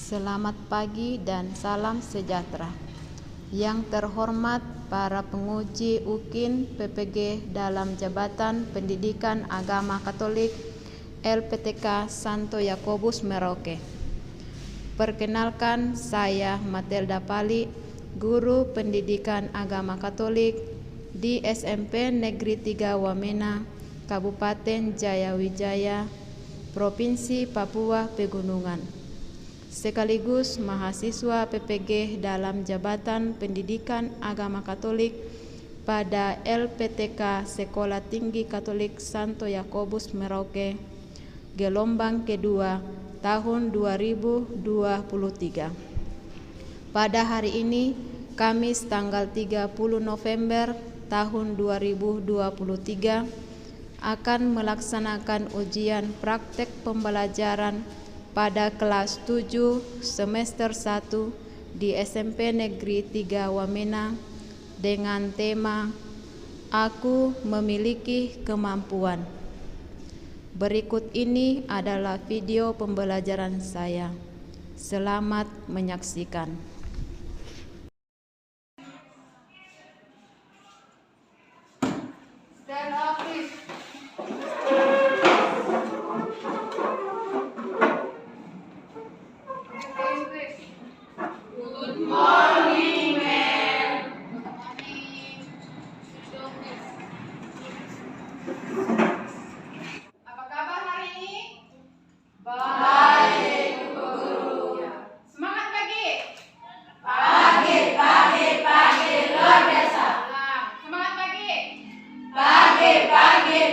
Selamat pagi dan salam sejahtera. Yang terhormat para penguji UKIN PPG dalam Jabatan Pendidikan Agama Katolik LPTK Santo Yakobus Merauke. Perkenalkan, saya Matilda Pali, Guru Pendidikan Agama Katolik di SMP Negeri 3 Wamena, Kabupaten Jayawijaya, Provinsi Papua Pegunungan. Sekaligus mahasiswa PPG dalam Jabatan Pendidikan Agama Katolik pada LPTK Sekolah Tinggi Katolik Santo Yakobus Merauke, gelombang kedua tahun 2023. Pada hari ini, Kamis tanggal 30 November tahun 2023, akan melaksanakan ujian praktek pembelajaran pada kelas 7 semester 1 di SMP Negeri 3 Wamena dengan tema Aku Memiliki Kemampuan. Berikut ini adalah video pembelajaran saya. Selamat menyaksikan.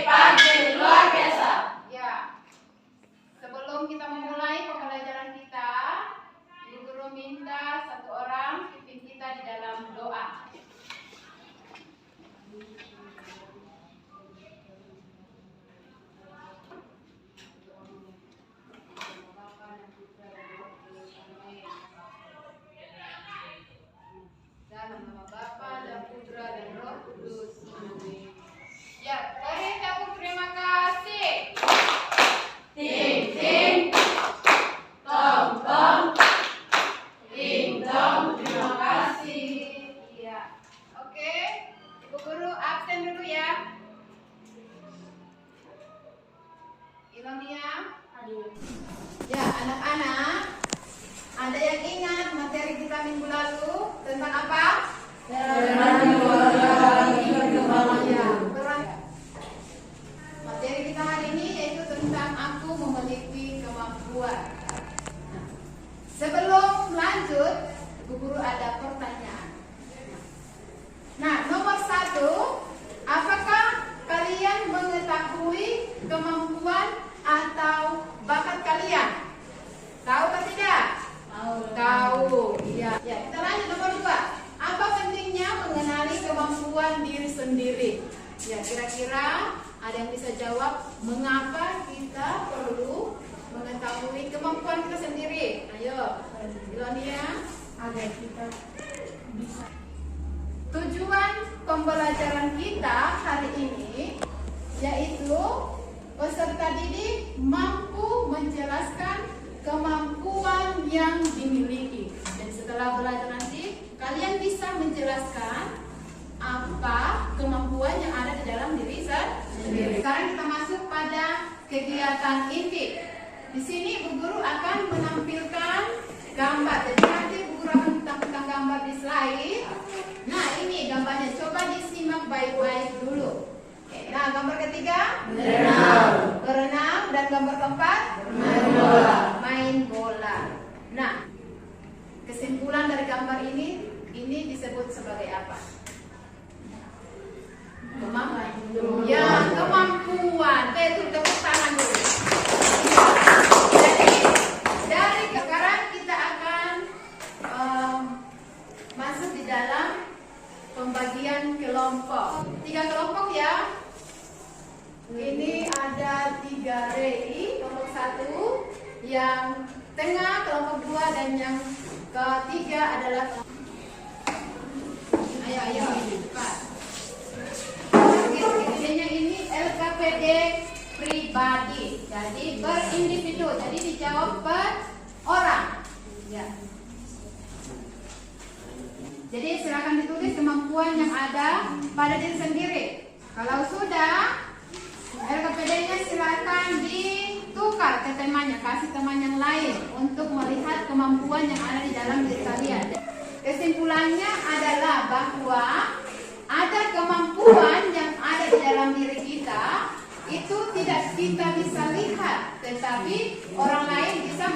Pagi luar biasa. Ya. Sebelum kita memulai pembelajaran kita, Ibu Guru minta satu orang pimpin kita di dalam doa. Dalam nama Bapa dan Putra dan Roh Kudus. Amin. Ya, mari kita terima kasih. Ting ting, tong tong, ting tong. Terima kasih. Ya, oke. Ibu Guru absen dulu ya. Ilonia. Ya, anak-anak, ada yang ingat materi kita minggu lalu tentang apa? Materi kita hari ini yaitu tentang aku memiliki kemampuan. Sebelum lanjut, Bu Guru ada pertanyaan. Nah, nomor 1, apakah kalian mengetahui kemampuan atau bakat kalian? Tahu atau tidak? Tahu. Iya. Ya, kita lanjut nomor 2. Apa pentingnya mengenali kemampuan diri sendiri? Ya, kira-kira ada yang bisa jawab mengapa kita perlu mengetahui kemampuan kita sendiri? Ayo, Ilonia. Agar kita bisa. Tujuan pembelajaran kita hari ini yaitu peserta didik mampu menjelaskan kemampuan yang dimiliki. Dan setelah belajar nanti, kalian bisa menjelaskan apa kemampuan yang ada di dalam diri sendiri. Sekarang kita masuk pada kegiatan inti. Di sini Bu Guru akan menampilkan gambar. Jadi nanti Bu Guru akan tampilkan gambar di slide. Nah, ini gambarnya. Coba disimak baik-baik dulu. Oke, nah, gambar ketiga berenang, dan gambar keempat main bola. Nah, kesimpulan dari gambar ini disebut sebagai apa? Kemampuan. Ya, kemampuan. Betul, tepuk tangan dulu. Jadi dari sekarang kita akan masuk di dalam pembagian kelompok. 3 kelompok ya. Ini ada 3 rei. Kelompok 1 yang tengah, kelompok 2, dan yang ketiga adalah ayo cepat. Idenya ini LKPD pribadi, jadi berindividu, jadi dijawab per orang. kemampuan yang ada pada diri sendiri. Kalau sudah, LKPD-nya silakan ditukar ke temannya, kasih teman yang lain untuk melihat kemampuan yang ada di dalam diri kalian. Kesimpulannya adalah bahwa ada kemampuan yang ada di dalam diri kita, itu tidak kita bisa lihat, tetapi orang lain bisa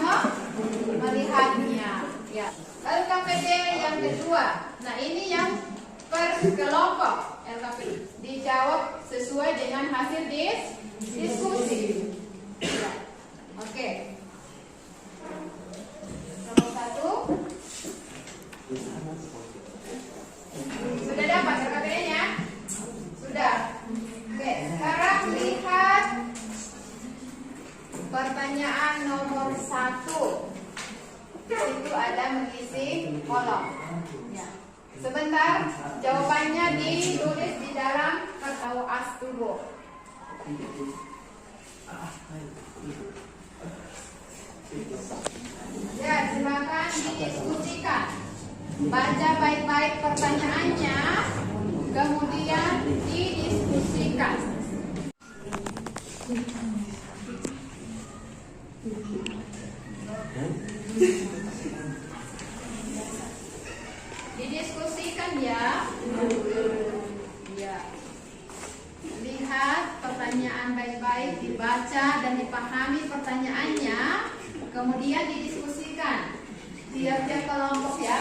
melihatnya. Ya. LKPD yang kedua, nah ini yang per kelompok LKPD, dijawab sesuai dengan hasil diskusi. Ya. Oke. Nomor 1. Sudah dapat LKPD-nya? Sudah. Oke, sekarang lihat pertanyaan nomor 1. Itu ada mengisi kolom. Ya. Sebentar, jawabannya ditulis di dalam atau astubo. Ya, silakan didiskusikan. Baca baik-baik pertanyaannya, kemudian didiskusikan. Didiskusikan ya. Ya. Lihat pertanyaan baik-baik, dibaca dan dipahami pertanyaannya, kemudian didiskusikan. Tiap-tiap kelompok ya.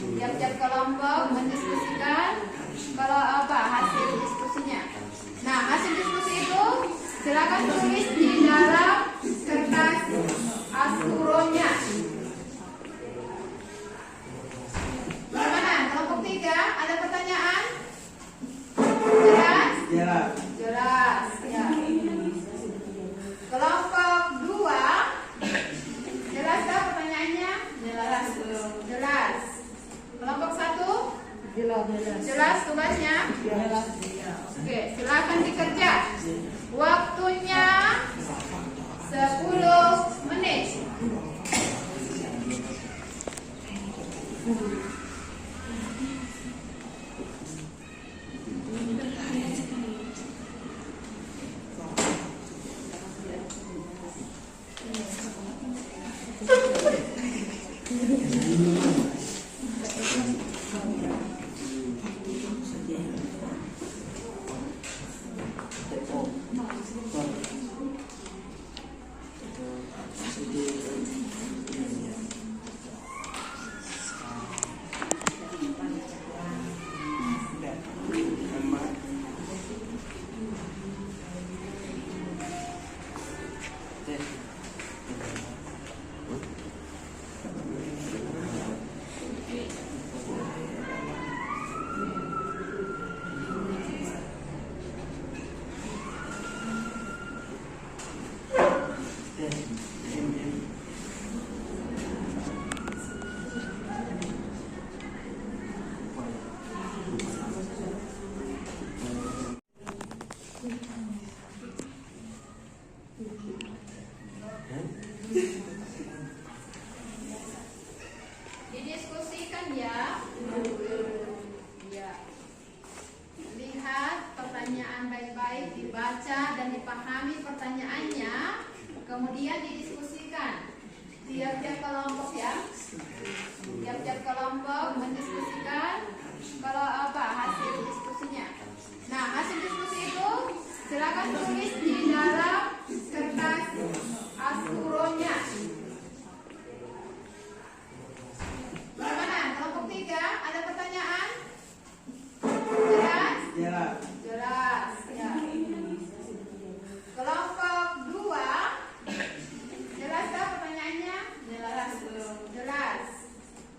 Tiap-tiap kelompok mendiskusikan kalau apa hasil diskusinya. Nah, hasil diskusi itu silakan tulis di dalam kertas asturonya. Bagaimana? Kelompok 3 ada pertanyaan? Jelas? Jelas. Jelas. Ya. Kelompok 2 jelas tak pertanyaannya? Jelas. Jelas. Kelompok 1? Jelas. Jelas tugasnya? Jelas. Oke, silakan dikerja. Waktunya 10 menit. Didiskusikan ya. Ya. Lihat pertanyaan baik-baik, dibaca dan dipahami pertanyaannya, kemudian didiskusikan. Tiap-tiap kelompok ya. Tiap-tiap kelompok mendiskusikan kalau apa hasil diskusinya. Nah, hasil diskusi itu silakan tulis di dalam kertas asturonya. Bagaimana? Kelompok 3 ada pertanyaan? Jelas? Jelas. Jelas. Ya. Kelompok 2 jelas tak pertanyaannya? Jelas. Jelas.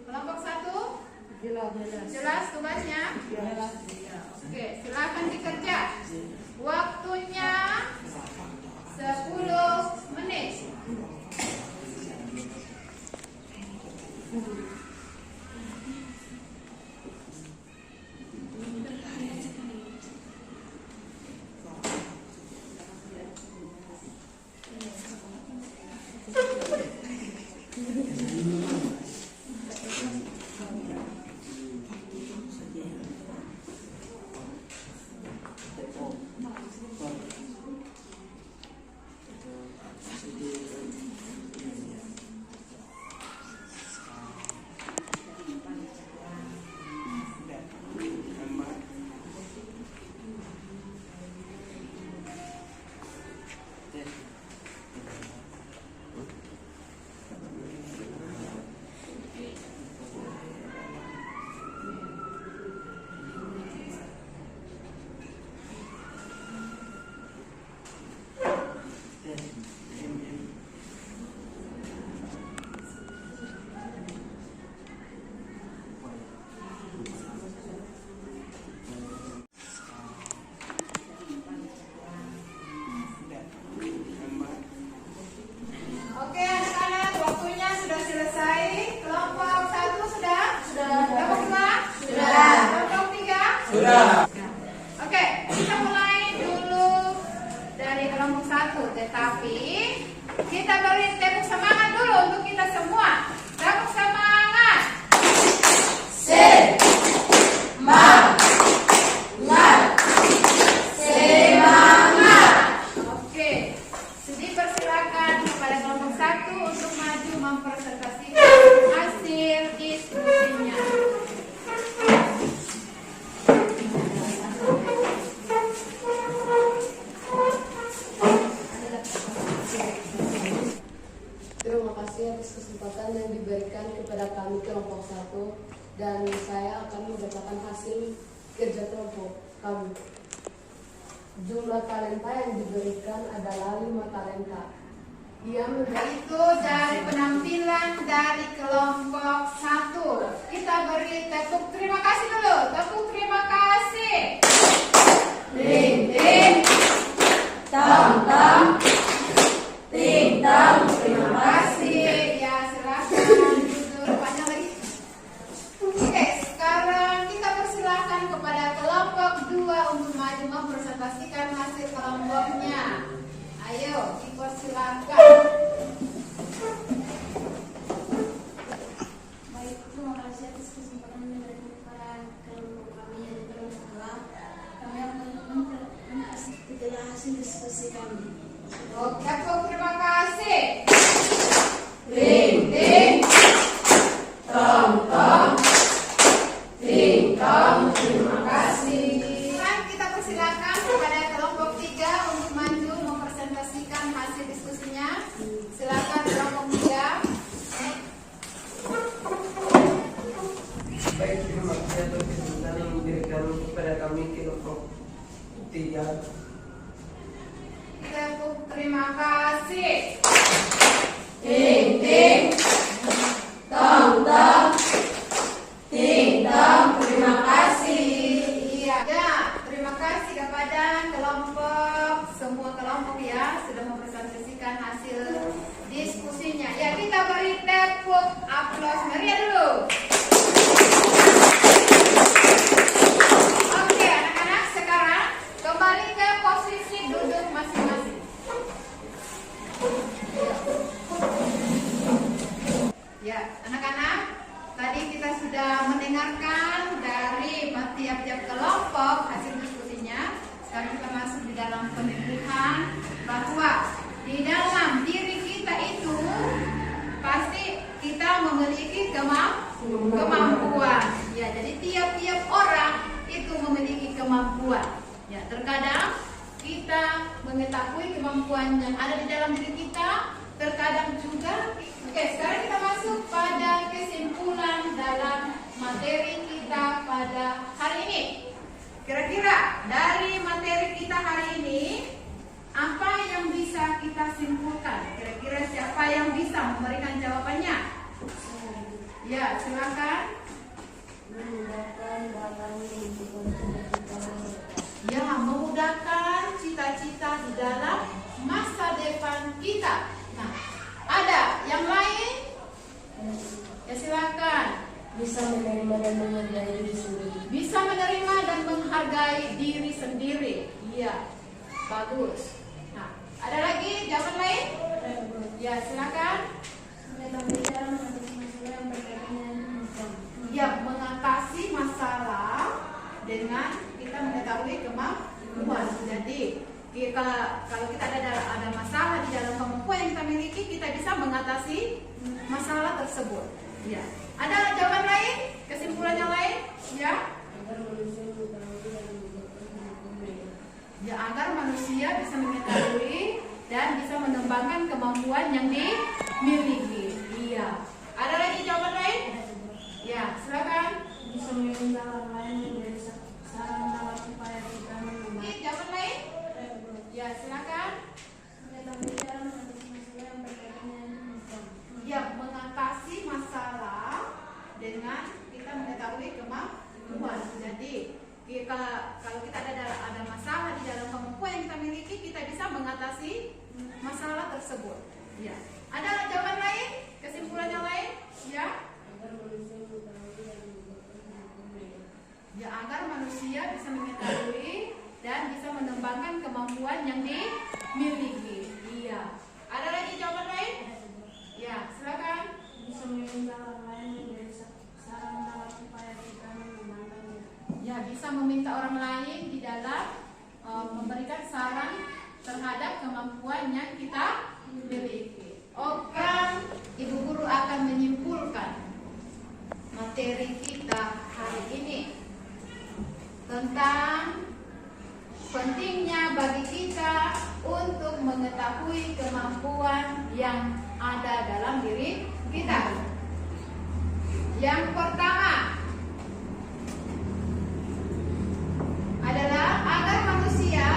Kelompok 1 Jelas. jelas tugasnya? Jelas. Oke, silakan dikerja. Waktunya 10 menit. Tetapi kita beri tepuk semangat dulu untuk kita semua. Tepuk semangat. Semangat. Oke. Dipersilakan kepada kelompok 1 untuk maju mempresentasikan hasil diskusinya. Terima kasih atas kesempatan yang diberikan kepada kami kelompok 1 dan saya akan membacakan hasil kerja kelompok kami. Jumlah talenta yang diberikan adalah 5 talenta. Itu dari penampilan dari kelompok 1. Kita beri tepuk terima kasih dulu. Tepuk terima kasih. Ting ting, tam tam, ting tam. Terima kasih. Ya, silakan duduk panjang lagi. Oke, sekarang kita persilakan kepada kelompok 2 untuk maju mempresentasikan hasil kelompoknya. Ayo, dipersilakan. Baik, terima kasih atas kesempatan yang diberikan kepada kelompok kami yang di kelompok 2. Kami akan mempresentasikan itulah hasil diskusi kami. Oke, terima kasih. Ting ting, tam tam, ting tam. Terima kasih. Sekarang kita persilakan kepada kelompok 3 untuk maju mempresentasikan hasil diskusinya. Silakan kelompok 3. Baik, terima kasih atas kesempatan yang diberikan kepada kami kelompok 3. Terima kasih. Ting ting, tam tam, ting tam. Terima kasih. Iya, ya, terima kasih kepada semua kelompok ya sudah mempresentasikan hasil diskusinya. Ya, kita beri tepuk aplaus meriah dulu. Oke, anak-anak, sekarang kembali ke posisi duduk masing-masing. Ya, anak-anak, tadi kita sudah mendengarkan dari tiap-tiap kelompok hasil diskusinya. Sekarang kita masuk di dalam penemuan bahwa di dalam diri kita itu pasti kita memiliki kemampuan. Ya, jadi tiap-tiap orang itu memiliki kemampuan. Ya, terkadang kita mengetahui kemampuan yang ada di dalam diri kita, terkadang juga. Oke, sekarang kita masuk pada kesimpulan dalam materi kita pada hari ini. Kira-kira dari materi kita hari ini, apa yang bisa kita simpulkan? Kira-kira siapa yang bisa memberikan jawabannya? Ya, silakan. Memudahkan dalam menentukan cita-cita mereka. Ya, memudahkan cita-cita di dalam masa depan kita. Nah, ada yang lain? Ya, silakan. Bisa menerima dan menghargai diri sendiri. Bisa menerima dan menghargai diri sendiri. Iya, bagus. Nah, ada lagi jawaban lain? Ya, silakan. Mengetahui cara mengatasi masalah yang berkaitan dengan kemampuan. Ya, mengatasi masalah dengan kita mengetahui kemampuan. Jadi, kalau kita ada masalah di dalam kemampuan yang kita miliki, kita bisa mengatasi masalah tersebut. Ya. Ada jawaban lain? Kesimpulan yang lain? Ya. Agar manusia mengetahui dan mengembangkan mereka. Ya, agar manusia bisa mengetahui dan bisa mengembangkan kemampuan yang dimiliki. Iya. Ada lagi jawaban lain? Ya, silakan. Bisa meminta orang lain menjadi saran supaya kita mengembangkan. Jawaban lain? Ya, silakan. Mengetahui cara mengatasi masalah yang berkaitan dengan kemampuan. Ya, mengatasi masalah dengan kita mengetahui kemampuan. Jadi, kalau kita ada masalah di dalam kemampuan yang kita miliki, kita bisa mengatasi masalah tersebut. Ya. Ada jawaban lain? Kesimpulan yang lain? Ya. Agar manusia mengetahui dan mengembangkan mereka. Ya, agar manusia bisa mengetahui dan bisa mengembangkan kemampuan yang dimiliki. bisa meminta orang lain di dalam memberikan saran terhadap kemampuan yang kita miliki. Oke, Ibu Guru akan menyimpulkan materi kita hari ini tentang pentingnya bagi kita untuk mengetahui kemampuan yang ada dalam diri kita. Yang pertama adalah agar manusia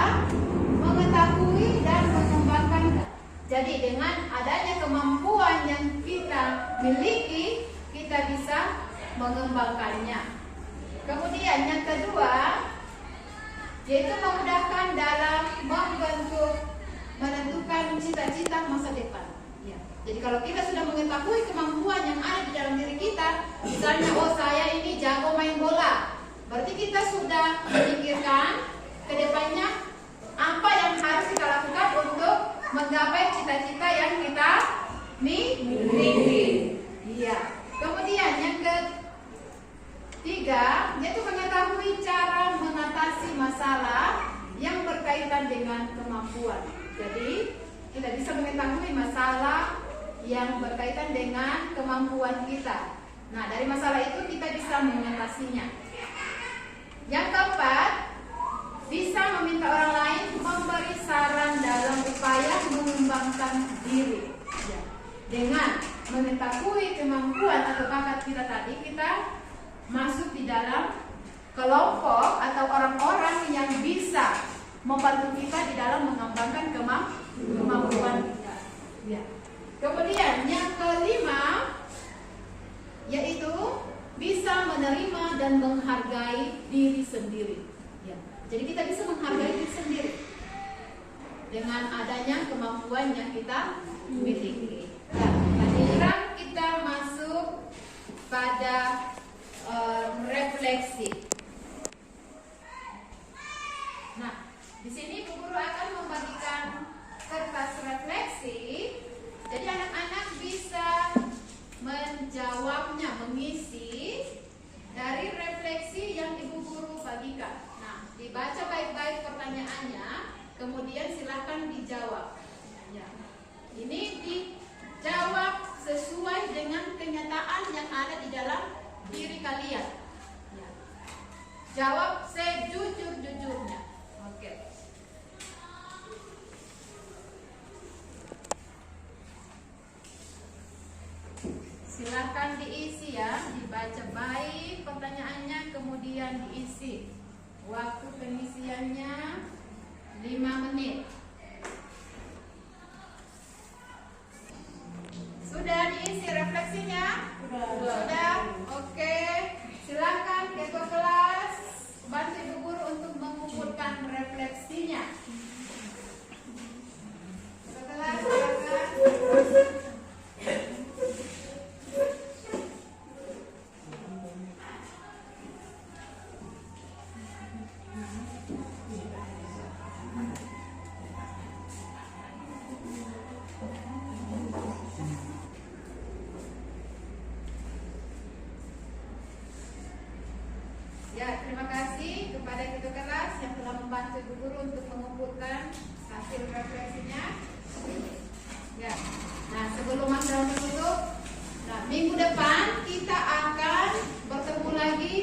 mengetahui dan mengembangkan. Jadi dengan adanya kemampuan yang kita miliki, kita bisa mengembangkannya. Kemudian yang kedua, yaitu memudahkan dalam menentukan cita-cita masa depan. Ya. Jadi kalau kita sudah mengetahui kemampuan yang ada di dalam diri kita, misalnya, oh saya ini jago main bola, berarti kita sudah memikirkan ke depannya apa yang harus kita lakukan untuk menggapai cita-cita yang kita miliki. Iya. Kemudian yang ketiga, yaitu mengetahui cara mengatasi masalah yang berkaitan dengan kemampuan. Jadi kita bisa mengetahui masalah yang berkaitan dengan kemampuan kita. Nah, dari masalah itu kita bisa mengatasinya. Yang keempat, bisa meminta orang lain memberi saran dalam upaya mengembangkan diri. Ya. Dengan mengetahui kemampuan atau bakat kita tadi, kita masuk di dalam kelompok atau orang-orang yang bisa membantu kita di dalam mengembangkan kemampuan kita. Ya. Kemudian yang kelima, yaitu bisa menerima dan menghargai diri sendiri. Ya. Jadi kita bisa menghargai diri sendiri dengan adanya kemampuan yang kita miliki. Ya. Sekarang kita masuk pada refleksi. Nah, di sini Bu Guru akan membagikan kertas refleksi. Jadi anak-anak bisa menjawabnya, mengisi dari refleksi yang Ibu Guru bagikan. Nah, dibaca baik-baik pertanyaannya, kemudian silahkan dijawab. Ya. Ini dijawab sesuai dengan kenyataan yang ada di dalam diri kalian. Ya. Jawab sejujur-jujurnya. Oke. Silakan diisi ya, dibaca baik pertanyaannya, kemudian diisi. Waktu pengisiannya 5 menit. Sudah diisi refleksinya? Sudah? Oke. Silakan ketua kelas bantu Ibu Guru untuk mengumpulkan refleksinya. Ketua kelas, silakan. Ya, terima kasih kepada ketua kelas yang telah membantu Ibu Guru untuk mengumpulkan hasil refleksinya. Ya. Nah, sebelum masa tertutup, minggu depan kita akan bertemu lagi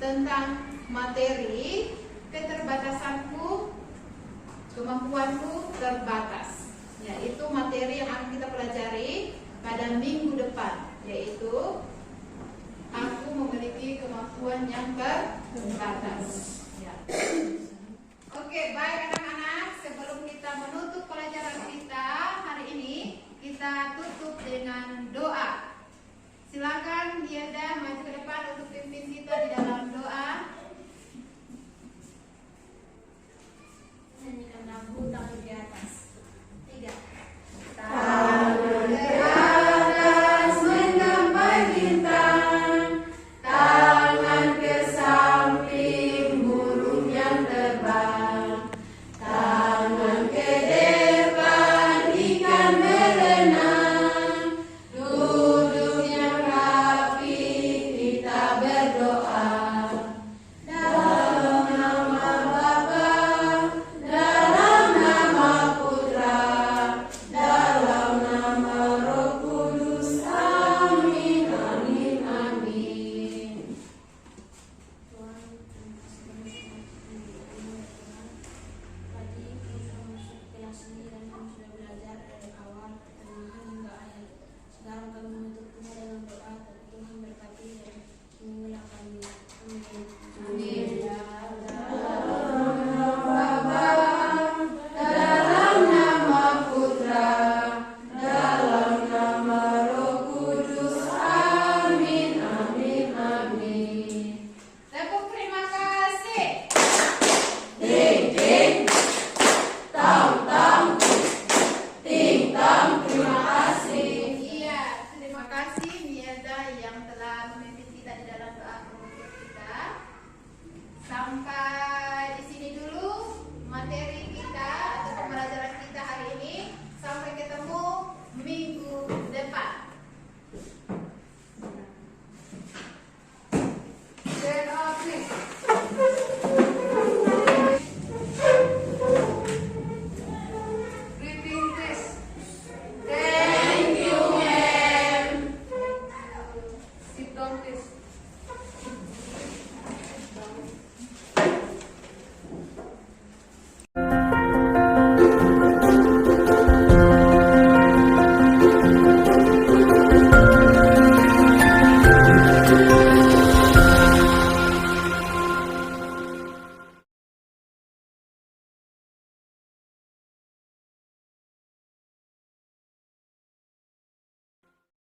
tentang materi keterbatasanku, kemampuanku terbatas. Ya, itu materi yang akan kita pelajari pada minggu depan, yaitu aku memiliki kemampuan yang terbatas. Ya. Oke, baik anak-anak. Sebelum kita menutup pelajaran kita hari ini, kita tutup dengan doa. Silakan Yelda maju ke depan untuk pimpin kita di dalam